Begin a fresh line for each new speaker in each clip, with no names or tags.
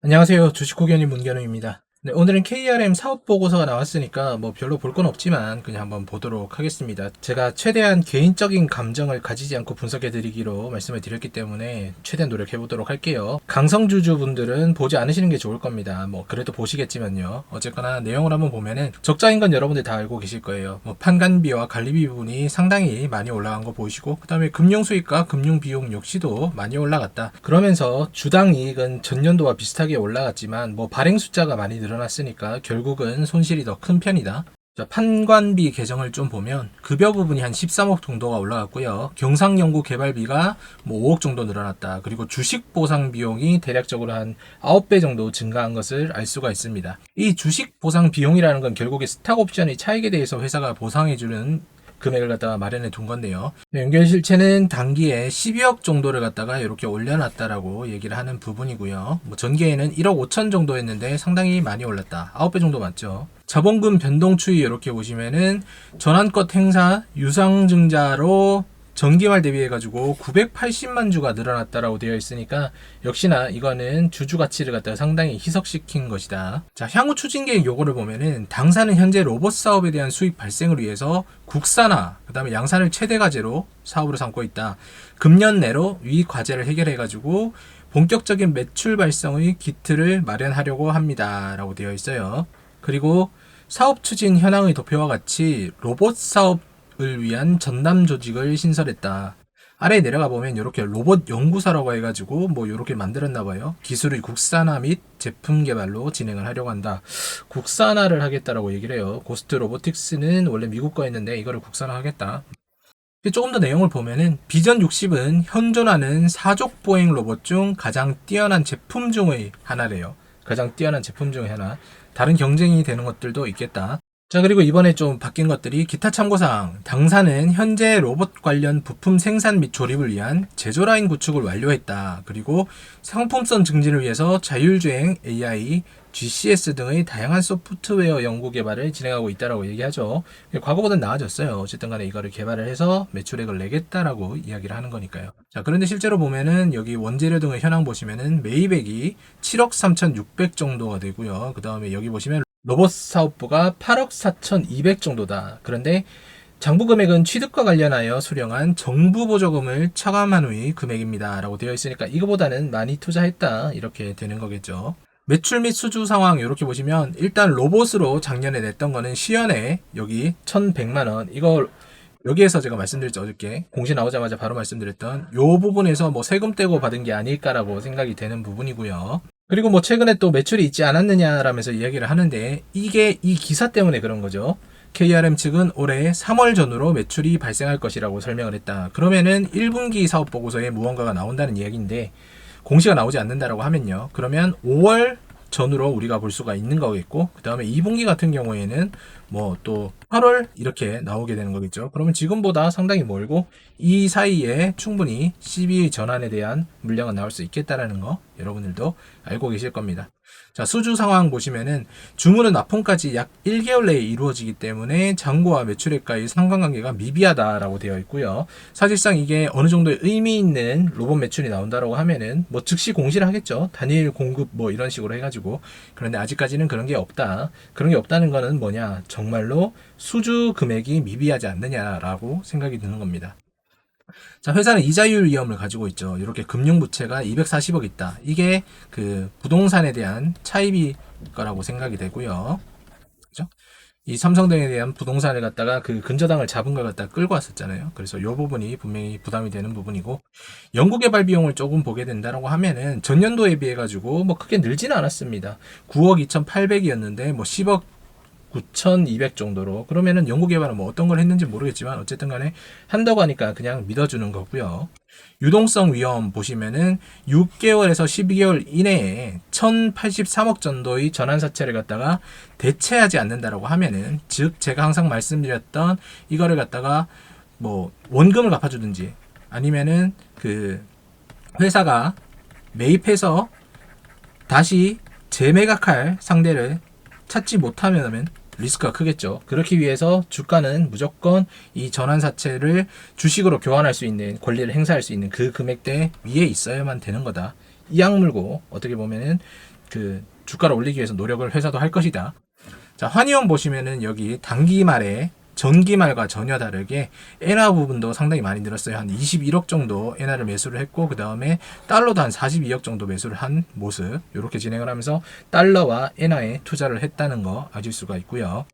안녕하세요. 주식고견인 문견우입니다. 네, 오늘은 KRM 사업 보고서가 나왔으니까 뭐 별로 볼 건 없지만 그냥 한번 보도록 하겠습니다. 제가 최대한 개인적인 감정을 가지지 않고 분석해 드리기로 말씀을 드렸기 때문에 최대한 노력해 보도록 할게요. 강성주주 분들은 보지 않으시는 게 좋을 겁니다. 뭐 그래도 보시겠지만요. 어쨌거나 내용을 한번 보면은 적자인 건 여러분들 다 알고 계실 거예요. 뭐 판관비와 관리비 부분이 상당히 많이 올라간 거 보이시고, 그 다음에 금융수익과 금융비용 역시도 많이 올라갔다. 그러면서 주당 이익은 전년도와 비슷하게 올라갔지만 뭐 발행 숫자가 많이 늘어났으니까 결국은 손실이 더 큰 편이다. 자, 판관비 계정을 좀 보면 급여 부분이 한 13억 정도가 올라갔고요. 경상연구 개발비가 뭐 5억 정도 늘어났다. 그리고 주식 보상 비용이 대략적으로 한 9배 정도 증가한 것을 알 수가 있습니다. 이 주식 보상 비용이라는 건 결국에 스탁 옵션의 차익에 대해서 회사가 보상해주는 금액을 갖다가 마련해 둔 건데요. 연결 실체는 단기에 12억 정도를 갖다가 이렇게 올려놨다라고 얘기를 하는 부분이고요. 뭐 전기에는 1억 5천 정도 했는데 상당히 많이 올랐다. 9배 정도 맞죠. 자본금 변동 추이 이렇게 보시면은 전환권 행사 유상증자로 전기말 대비해가지고 980만 주가 늘어났다라고 되어 있으니까 역시나 이거는 주주 가치를 갖다가 상당히 희석시킨 것이다. 자, 향후 추진 계획 요거를 보면은 당사는 현재 로봇 사업에 대한 수익 발생을 위해서 국산화, 그 다음에 양산을 최대 과제로 사업으로 삼고 있다. 금년 내로 위 과제를 해결해가지고 본격적인 매출 발생의 기틀을 마련하려고 합니다. 라고 되어 있어요. 그리고 사업 추진 현황의 도표와 같이 로봇 사업을 위한 전담 조직을 신설했다. 아래에 내려가 보면 이렇게 로봇 연구사라고 해가지고 뭐 이렇게 만들었나 봐요. 기술의 국산화 및 제품 개발로 진행을 하려고 한다. 국산화를 하겠다라고 얘기를 해요. 고스트 로보틱스는 원래 미국 거였는데 이거를 국산화 하겠다. 조금 더 내용을 보면은 비전 60은 현존하는 사족 보행 로봇 중 가장 뛰어난 제품 중의 하나래요. 가장 뛰어난 제품 중의 하나. 다른 경쟁이 되는 것들도 있겠다. 자, 그리고 이번에 좀 바뀐 것들이 기타 참고사항. 당사는 현재 로봇 관련 부품 생산 및 조립을 위한 제조 라인 구축을 완료했다. 그리고 상품성 증진을 위해서 자율주행 AI, GCS 등의 다양한 소프트웨어 연구 개발을 진행하고 있다라고 얘기하죠. 과거보다 나아졌어요. 어쨌든 간에 이거를 개발을 해서 매출액을 내겠다라고 이야기를 하는 거니까요. 자, 그런데 실제로 보면은 여기 원재료 등의 현황 보시면은 매입액이 7억 3,600 정도가 되고요. 그 다음에 여기 보시면 로봇 사업부가 8억 4,200 정도다. 그런데 장부 금액은 취득과 관련하여 수령한 정부 보조금을 차감한 후의 금액입니다. 라고 되어 있으니까 이거보다는 많이 투자했다. 이렇게 되는 거겠죠. 매출 및 수주 상황 이렇게 보시면 일단 로봇으로 작년에 냈던 거는 시연에 여기 1,100만 원. 이거 여기에서 제가 말씀드렸죠. 어저께 공시 나오자마자 바로 말씀드렸던 요 부분에서 뭐 세금 떼고 받은 게 아닐까라고 생각이 되는 부분이고요. 그리고 뭐 최근에 또 매출이 있지 않았느냐라면서 이야기를 하는데 이게 이 기사 때문에 그런 거죠. KRM 측은 올해 3월 전후로 매출이 발생할 것이라고 설명을 했다. 그러면은 1분기 사업 보고서에 무언가가 나온다는 이야기인데 공시가 나오지 않는다라고 하면요. 그러면 5월 전후로 우리가 볼 수가 있는 거겠고, 그 다음에 2분기 같은 경우에는 뭐 또 8월 이렇게 나오게 되는 거겠죠. 그러면 지금보다 상당히 멀고 이 사이에 충분히 CB의 전환에 대한 물량은 나올 수 있겠다라는 거 여러분들도 알고 계실 겁니다. 자, 수주 상황 보시면은 주문은 납품까지 약 1개월 내에 이루어지기 때문에 잔고와 매출액과의 상관관계가 미비하다라고 되어 있고요. 사실상 이게 어느 정도의 의미 있는 로봇 매출이 나온다라고 하면은 뭐 즉시 공시를 하겠죠. 단일 공급 뭐 이런 식으로 해가지고. 그런데 아직까지는 그런 게 없다. 그런 게 없다는 거는 뭐냐? 정말로 수주 금액이 미비하지 않느냐라고 생각이 드는 겁니다. 자, 회사는 이자율 위험을 가지고 있죠. 이렇게 금융부채가 240억 있다. 이게 그 부동산에 대한 차입이 거라고 생각이 되고요. 그죠? 이 삼성등에 대한 부동산을 갖다가 그 근저당을 잡은 걸 갖다가 끌고 왔었잖아요. 그래서 이 부분이 분명히 부담이 되는 부분이고, 연구개발 비용을 조금 보게 된다라고 하면은 전년도에 비해 가지고 뭐 크게 늘지는 않았습니다. 9억 2,800이었는데 뭐 10억 9,200 정도로. 그러면은 연구개발은 뭐 어떤 걸 했는지 모르겠지만 어쨌든 간에 한다고 하니까 그냥 믿어주는 거고요. 유동성 위험 보시면은 6개월에서 12개월 이내에 1,083억 정도의 전환사채를 갖다가 대체하지 않는다라고 하면은, 즉 제가 항상 말씀드렸던 이거를 갖다가 뭐 원금을 갚아주든지 아니면은 그 회사가 매입해서 다시 재매각할 상대를 찾지 못하면 리스크가 크겠죠. 그렇기 위해서 주가는 무조건 이 전환사채를 주식으로 교환할 수 있는 권리를 행사할 수 있는 그 금액대 위에 있어야만 되는 거다. 이 악물고 어떻게 보면은 그 주가를 올리기 위해서 노력을 회사도 할 것이다. 자, 환희원 보시면은 여기 단기 말에 전기 말과 전혀 다르게 엔화 부분도 상당히 많이 늘었어요. 한 21억 정도 엔화를 매수를 했고, 그 다음에 달러도 한 42억 정도 매수를 한 모습, 이렇게 진행을 하면서 달러와 엔화에 투자를 했다는 거 아실 수가 있고요.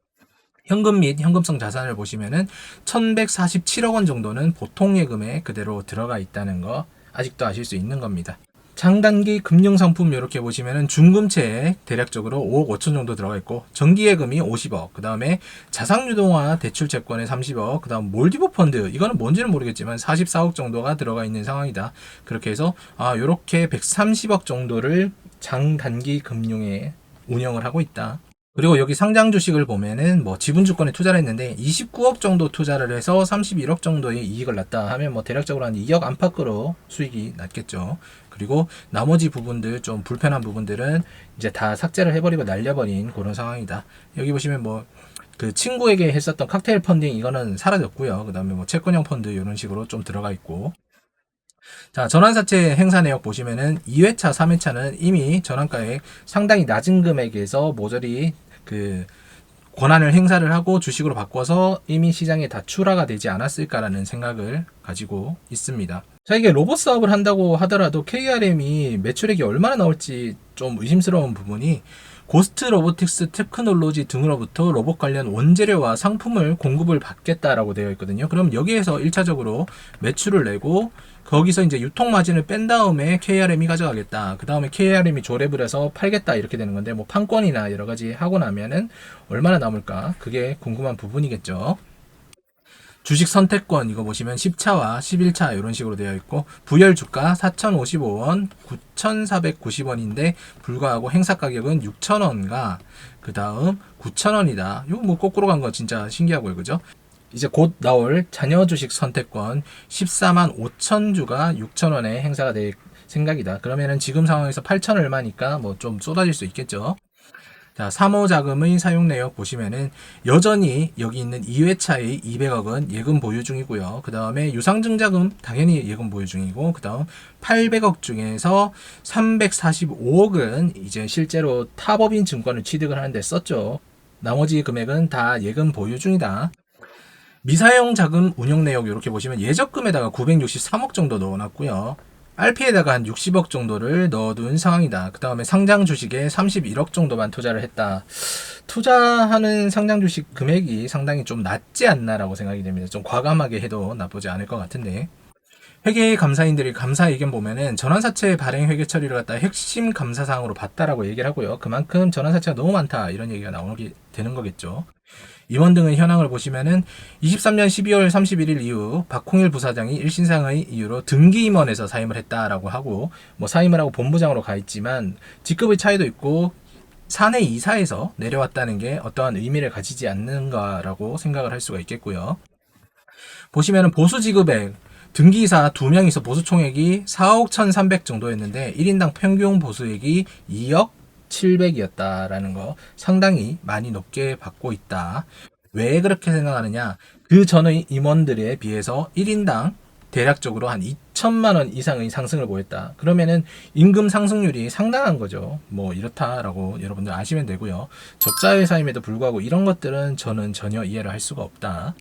현금 및 현금성 자산을 보시면은 1147억 원 정도는 보통 예금에 그대로 들어가 있다는 거 아직도 아실 수 있는 겁니다. 장단기 금융상품 이렇게 보시면은 중금채에 대략적으로 5억 5천 정도 들어가 있고, 정기예금이 50억, 그 다음에 자산유동화 대출채권에 30억, 그 다음 몰디브 펀드, 이거는 뭔지는 모르겠지만 44억 정도가 들어가 있는 상황이다. 그렇게 해서 요렇게 130억 정도를 장단기 금융에 운영을 하고 있다. 그리고 여기 상장 주식을 보면은 뭐 지분 주권에 투자를 했는데 29억 정도 투자를 해서 31억 정도의 이익을 났다 하면 뭐 대략적으로 한 2억 안팎으로 수익이 났겠죠. 그리고 나머지 부분들, 좀 불편한 부분들은 이제 다 삭제를 해버리고 날려버린 그런 상황이다. 여기 보시면 뭐 그 친구에게 했었던 칵테일 펀딩, 이거는 사라졌고요. 그 다음에 뭐 채권형 펀드 이런 식으로 좀 들어가 있고, 자, 전환사채 행사 내역 보시면은 2회차, 3회차는 이미 전환가액 상당히 낮은 금액에서 모조리 그 권한을 행사를 하고 주식으로 바꿔서 이미 시장에 다 출하가 되지 않았을까라는 생각을 가지고 있습니다. 자, 이게 로봇 사업을 한다고 하더라도 KRM이 매출액이 얼마나 나올지 좀 의심스러운 부분이, 고스트 로보틱스 테크놀로지 등으로부터 로봇 관련 원재료와 상품을 공급을 받겠다라고 되어 있거든요. 그럼 여기에서 1차적으로 매출을 내고 거기서 이제 유통 마진을 뺀 다음에 KRM이 가져가겠다. 그 다음에 KRM이 조랩을 해서 팔겠다, 이렇게 되는 건데, 뭐 판권이나 여러 가지 하고 나면은 얼마나 남을까? 그게 궁금한 부분이겠죠. 주식 선택권 이거 보시면 10차와 11차 이런 식으로 되어 있고, 부열 주가 4,055원, 9,490원인데 불구하고 행사 가격은 6,000원과 그 다음 9,000원이다. 이거 뭐 거꾸로 간 거 진짜 신기하고요, 그죠? 이제 곧 나올 자녀 주식 선택권 14만 5천 주가 6,000원에 행사가 될 생각이다. 그러면은 지금 상황에서 8천 얼마니까 뭐 좀 쏟아질 수 있겠죠. 자, 3호 자금의 사용 내역 보시면은 여전히 여기 있는 2회차의 200억은 예금 보유 중이고요. 그 다음에 유상증자금 당연히 예금 보유 중이고, 그 다음 800억 중에서 345억은 이제 실제로 타법인 증권을 취득을 하는데 썼죠. 나머지 금액은 다 예금 보유 중이다. 미사용 자금 운용 내역 이렇게 보시면 예적금에다가 963억 정도 넣어놨고요. RP에다가 한 60억 정도를 넣어둔 상황이다. 그 다음에 상장 주식에 31억 정도만 투자를 했다. 투자하는 상장 주식 금액이 상당히 좀 낮지 않나라고 생각이 됩니다. 좀 과감하게 해도 나쁘지 않을 것 같은데, 회계 감사인들이 감사 의견 보면은 전환사채 발행 회계 처리를 갖다 핵심 감사사항으로 봤다라고 얘기를 하고요. 그만큼 전환사채가 너무 많다, 이런 얘기가 나오게 되는 거겠죠. 임원 등의 현황을 보시면은 23년 12월 31일 이후 박홍일 부사장이 1신상의 이유로 등기 임원에서 사임을 했다라고 하고, 뭐 사임을 하고 본부장으로 가 있지만 직급의 차이도 있고 사내 이사에서 내려왔다는 게 어떠한 의미를 가지지 않는가라고 생각을 할 수가 있겠고요. 보시면은 보수 지급액, 등기이사 2명이서 보수 총액이 4억 1,300 정도였는데 1인당 평균 보수액이 2억 700이었다라는 거 상당히 많이 높게 받고 있다. 왜 그렇게 생각하느냐? 그 전의 임원들에 비해서 1인당 대략적으로 한 2천만 원 이상의 상승을 보였다. 그러면은 임금 상승률이 상당한 거죠. 뭐 이렇다라고 여러분들 아시면 되고요. 적자 회사임에도 불구하고 이런 것들은 저는 전혀 이해를 할 수가 없다.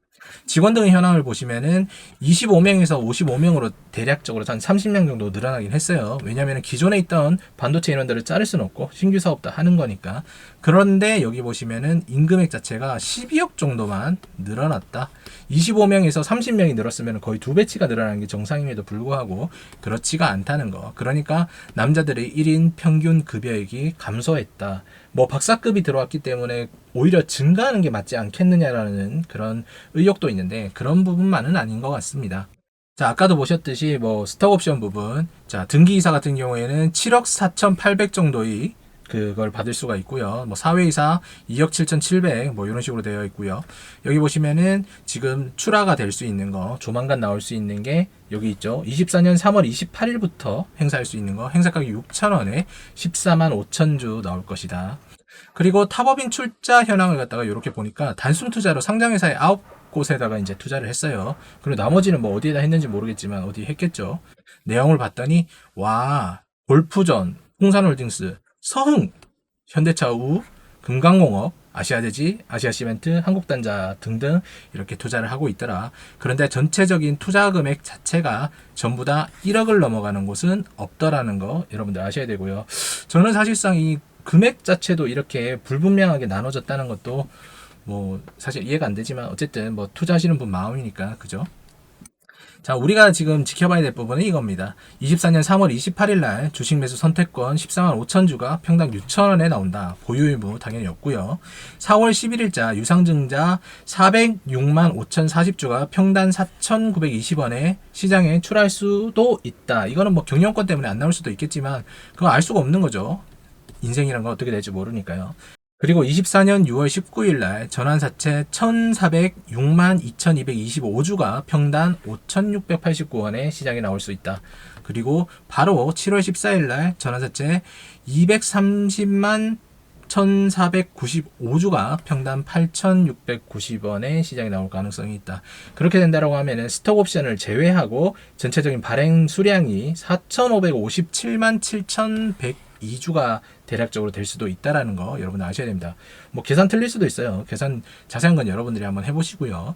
직원 등의 현황을 보시면은 25명에서 55명으로 대략적으로 한 30명 정도 늘어나긴 했어요. 왜냐하면 기존에 있던 반도체 인원들을 자를 수는 없고 신규 사업도 하는 거니까. 그런데 여기 보시면은 임금액 자체가 12억 정도만 늘어났다. 25명에서 30명이 늘었으면 거의 2배치가 늘어나는 게 정상임에도 불구하고 그렇지가 않다는 거. 그러니까 남자들의 1인 평균 급여액이 감소했다. 뭐 박사급이 들어왔기 때문에 오히려 증가하는 게 맞지 않겠느냐라는 그런 의혹도 있는데, 그런 부분만은 아닌 것 같습니다. 자, 아까도 보셨듯이 뭐 스톡옵션 부분, 자, 등기이사 같은 경우에는 7억 4,800 정도의 그걸 받을 수가 있고요. 뭐 사회이사 2억 7,700 뭐 이런 식으로 되어 있고요. 여기 보시면은 지금 출하가 될 수 있는 거, 조만간 나올 수 있는 게 여기 있죠. 24년 3월 28일부터 행사할 수 있는 거, 행사 가격 6,000원에 14만 5천 주 나올 것이다. 그리고 타법인 출자 현황을 갖다가 이렇게 보니까 단순 투자로 상장회사에 9곳에다가 이제 투자를 했어요. 그리고 나머지는 뭐 어디에다 했는지 모르겠지만 어디 했겠죠. 내용을 봤더니 와, 골프전, 홍산홀딩스, 서흥, 현대차 우, 금강공업, 아시아대지, 아시아시멘트, 한국단자 등등 이렇게 투자를 하고 있더라. 그런데 전체적인 투자 금액 자체가 전부 다 1억을 넘어가는 곳은 없더라는 거 여러분들 아셔야 되고요. 저는 사실상 이 금액 자체도 이렇게 불분명하게 나눠졌다는 것도 뭐 사실 이해가 안 되지만 어쨌든 뭐 투자하시는 분 마음이니까 그죠? 자, 우리가 지금 지켜봐야 될 부분은 이겁니다. 24년 3월 28일 날 주식 매수 선택권 14만 5천 주가 평당 6천 원에 나온다. 보유 의무 당연히 없고요. 4월 11일자 유상증자 406만 5,040주가 평당 4,920원에 시장에 출할 수도 있다. 이거는 뭐 경영권 때문에 안 나올 수도 있겠지만 그거 알 수가 없는 거죠. 인생이란 건 어떻게 될지 모르니까요. 그리고 24년 6월 19일 날 전환사채 1,406만 2,225주가 평단 5,689원에 시장에 나올 수 있다. 그리고 바로 7월 14일 날 전환사채 230만 1,495주가 평단 8,690원에 시장에 나올 가능성이 있다. 그렇게 된다고 하면은 스톡 옵션을 제외하고 전체적인 발행 수량이 4,557만 7,102주가 대략적으로 될 수도 있다라는 거 여러분 아셔야 됩니다. 뭐 계산 틀릴 수도 있어요. 계산 자세한 건 여러분들이 한번 해보시고요.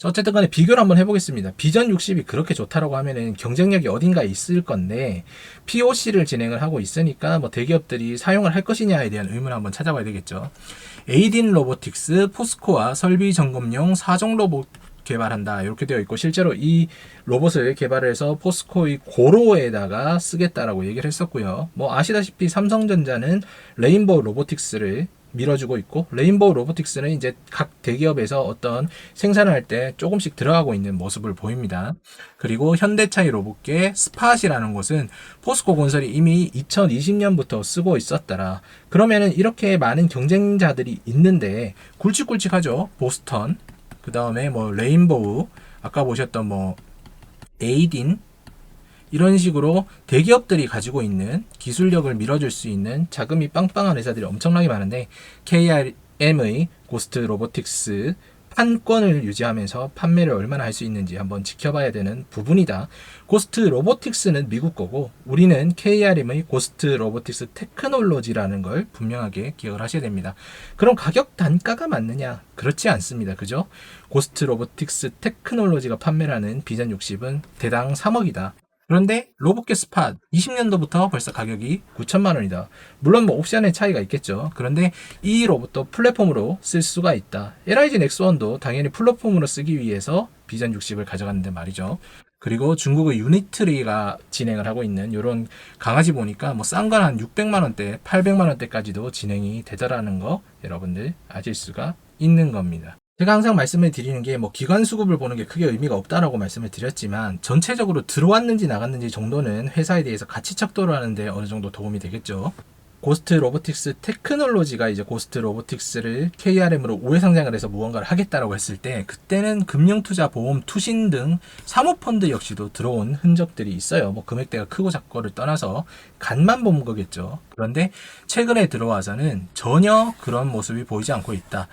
어쨌든 간에 비교를 한번 해보겠습니다. 비전 60이 그렇게 좋다라고 하면은 경쟁력이 어딘가에 있을 건데 POC를 진행을 하고 있으니까 뭐 대기업들이 사용을 할 것이냐에 대한 의문을 한번 찾아봐야 되겠죠. 에이딘 로보틱스, 포스코와 설비 점검용 4종 로봇 개발한다 이렇게 되어 있고 실제로 이 로봇을 개발해서 포스코의 고로에다가 쓰겠다라고 얘기를 했었고요. 뭐 아시다시피 삼성전자는 레인보우 로보틱스를 밀어주고 있고 레인보우 로보틱스는 이제 각 대기업에서 어떤 생산을 할 때 조금씩 들어가고 있는 모습을 보입니다. 그리고 현대차의 로봇계 스팟이라는 곳은 포스코 건설이 이미 2020년부터 쓰고 있었더라. 그러면은 이렇게 많은 경쟁자들이 있는데 굵직굵직하죠. 보스턴 그 다음에 뭐 레인보우 아까 보셨던 뭐 에이딘 이런 식으로 대기업들이 가지고 있는 기술력을 밀어줄 수 있는 자금이 빵빵한 회사들이 엄청나게 많은데 KRM의 고스트 로보틱스 판권을 유지하면서 판매를 얼마나 할 수 있는지 한번 지켜봐야 되는 부분이다. 고스트 로보틱스는 미국 거고 우리는 KRM의 고스트 로보틱스 테크놀로지라는 걸 분명하게 기억을 하셔야 됩니다. 그럼 가격 단가가 맞느냐? 그렇지 않습니다. 그죠? 고스트 로보틱스 테크놀로지가 판매하는 비전 60은 대당 3억이다. 그런데 로봇계 스팟 20년도부터 벌써 가격이 9천만 원이다. 물론 뭐 옵션의 차이가 있겠죠. 그런데 이 로봇도 플랫폼으로 쓸 수가 있다. LIG 넥스원도 당연히 플랫폼으로 쓰기 위해서 비전 60을 가져갔는데 말이죠. 그리고 중국의 유니트리가 진행을 하고 있는 이런 강아지 보니까 뭐 싼 건 한 600만 원대, 800만 원대까지도 진행이 되더라는 거 여러분들 아실 수가 있는 겁니다. 제가 항상 말씀을 드리는 게 뭐 기관 수급을 보는 게 크게 의미가 없다라고 말씀을 드렸지만 전체적으로 들어왔는지 나갔는지 정도는 회사에 대해서 가치 척도를 하는데 어느 정도 도움이 되겠죠. 고스트 로보틱스 테크놀로지가 이제 고스트 로보틱스를 KRM으로 우회 상장을 해서 무언가를 하겠다라고 했을 때 그때는 금융투자, 보험, 투신 등 사모펀드 역시도 들어온 흔적들이 있어요. 뭐 금액대가 크고 작고를 떠나서 간만 본 거겠죠. 그런데 최근에 들어와서는 전혀 그런 모습이 보이지 않고 있다.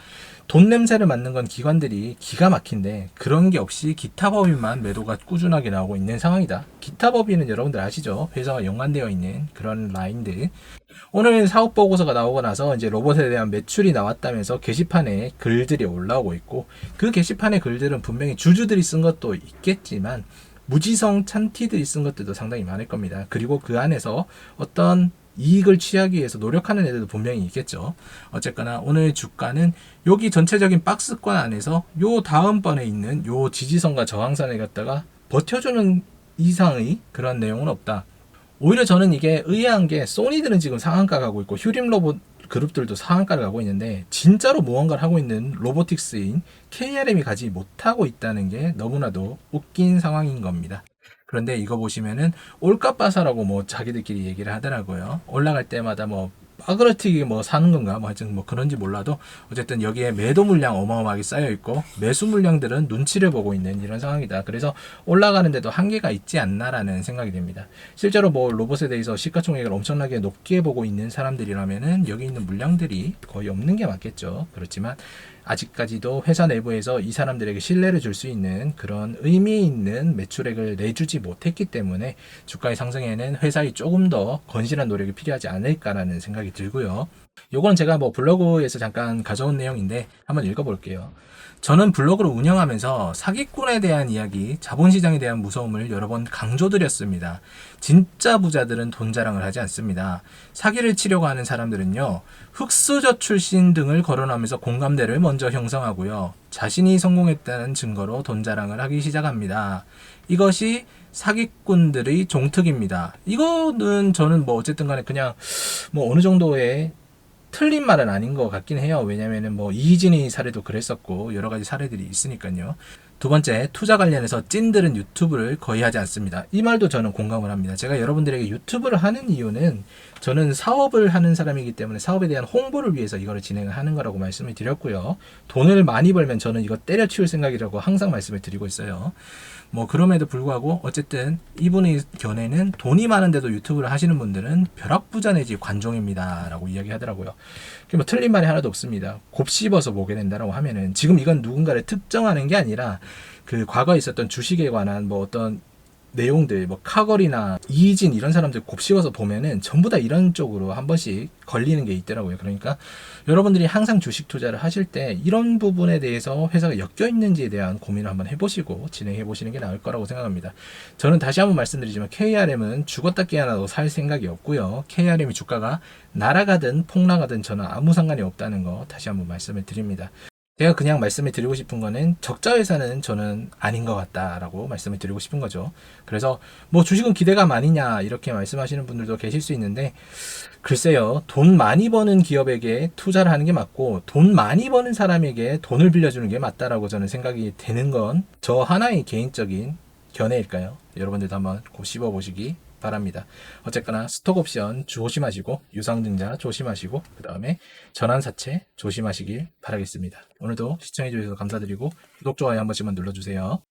돈 냄새를 맡는 건 기관들이 기가 막힌데 그런 게 없이 기타 법인만 매도가 꾸준하게 나오고 있는 상황이다. 기타 법인은 여러분들 아시죠? 회사와 연관되어 있는 그런 라인들. 오늘 사업 보고서가 나오고 나서 이제 로봇에 대한 매출이 나왔다면서 게시판에 글들이 올라오고 있고 그 게시판의 글들은 분명히 주주들이 쓴 것도 있겠지만 무지성 찬티들이 쓴 것들도 상당히 많을 겁니다. 그리고 그 안에서 어떤 이익을 취하기 위해서 노력하는 애들도 분명히 있겠죠. 어쨌거나 오늘 주가는 여기 전체적인 박스권 안에서 요 다음번에 있는 요 지지선과 저항선에 갖다가 버텨주는 이상의 그런 내용은 없다. 오히려 저는 이게 의아한 게 소니들은 지금 상한가 가고 있고 휴림 로봇 그룹들도 상한가를 가고 있는데 진짜로 무언가를 하고 있는 로보틱스인 KRM이 가지 못하고 있다는 게 너무나도 웃긴 상황인 겁니다. 그런데 이거 보시면은 올값바사라고 뭐 자기들끼리 얘기를 하더라고요. 올라갈 때마다 뭐 빠그러뜨기 뭐 사는 건가 뭐 하여튼 뭐 그런지 몰라도 어쨌든 여기에 매도 물량 어마어마하게 쌓여 있고 매수 물량들은 눈치를 보고 있는 이런 상황이다. 그래서 올라가는데도 한계가 있지 않나라는 생각이 듭니다. 실제로 뭐 로봇에 대해서 시가총액을 엄청나게 높게 보고 있는 사람들이라면은 여기 있는 물량들이 거의 없는 게 맞겠죠. 그렇지만 아직까지도 회사 내부에서 이 사람들에게 신뢰를 줄 수 있는 그런 의미 있는 매출액을 내주지 못했기 때문에 주가의 상승에는 회사의 조금 더 건실한 노력이 필요하지 않을까라는 생각이 들고요. 요거는 제가 뭐 블로그에서 잠깐 가져온 내용인데 한번 읽어볼게요. 저는 블로그를 운영하면서 사기꾼에 대한 이야기, 자본시장에 대한 무서움을 여러 번 강조드렸습니다. 진짜 부자들은 돈 자랑을 하지 않습니다. 사기를 치려고 하는 사람들은요, 흑수저 출신 등을 거론하면서 공감대를 먼저 형성하고요, 자신이 성공했다는 증거로 돈 자랑을 하기 시작합니다. 이것이 사기꾼들의 종특입니다. 이거는 저는 뭐 어쨌든 간에 그냥 뭐 어느 정도의 틀린 말은 아닌 것 같긴 해요. 왜냐면은 뭐 이희진의 사례도 그랬었고 여러 가지 사례들이 있으니까요. 두 번째, 투자 관련해서 찐들은 유튜브를 거의 하지 않습니다. 이 말도 저는 공감을 합니다. 제가 여러분들에게 유튜브를 하는 이유는 저는 사업을 하는 사람이기 때문에 사업에 대한 홍보를 위해서 이거를 진행을 하는 거라고 말씀을 드렸고요. 돈을 많이 벌면 저는 이거 때려치울 생각이라고 항상 말씀을 드리고 있어요. 뭐 그럼에도 불구하고 어쨌든 이분의 견해는 돈이 많은데도 유튜브를 하시는 분들은 벼락부자 내지 관종입니다 라고 이야기하더라고요. 뭐 틀린 말이 하나도 없습니다. 곱씹어서 보게 된다라고 하면은 지금 이건 누군가를 특정하는 게 아니라 그 과거에 있었던 주식에 관한 뭐 어떤 내용들, 뭐 카걸이나 이희진 이런 사람들 곱씹어서 보면은 전부 다 이런 쪽으로 한 번씩 걸리는 게 있더라고요. 그러니까 여러분들이 항상 주식 투자를 하실 때 이런 부분에 대해서 회사가 엮여 있는지에 대한 고민을 한번 해보시고 진행해 보시는 게 나을 거라고 생각합니다. 저는 다시 한번 말씀드리지만 KRM은 죽었다 깨어나도 살 생각이 없고요. KRM이 주가가 날아가든 폭락하든 저는 아무 상관이 없다는 거 다시 한번 말씀을 드립니다. 제가 그냥 말씀을 드리고 싶은 거는 적자 회사는 저는 아닌 것 같다라고 말씀을 드리고 싶은 거죠. 그래서 뭐 주식은 기대감 아니냐 이렇게 말씀하시는 분들도 계실 수 있는데 글쎄요, 돈 많이 버는 기업에게 투자를 하는 게 맞고 돈 많이 버는 사람에게 돈을 빌려주는 게 맞다라고 저는 생각이 되는 건 저 하나의 개인적인 견해일까요? 여러분들도 한번 곱씹어 보시기 바랍니다. 어쨌거나 스톡옵션 조심하시고 유상증자 조심하시고 그 다음에 전환사채 조심하시길 바라겠습니다. 오늘도 시청해 주셔서 감사드리고 구독, 좋아요 한 번씩만 눌러주세요.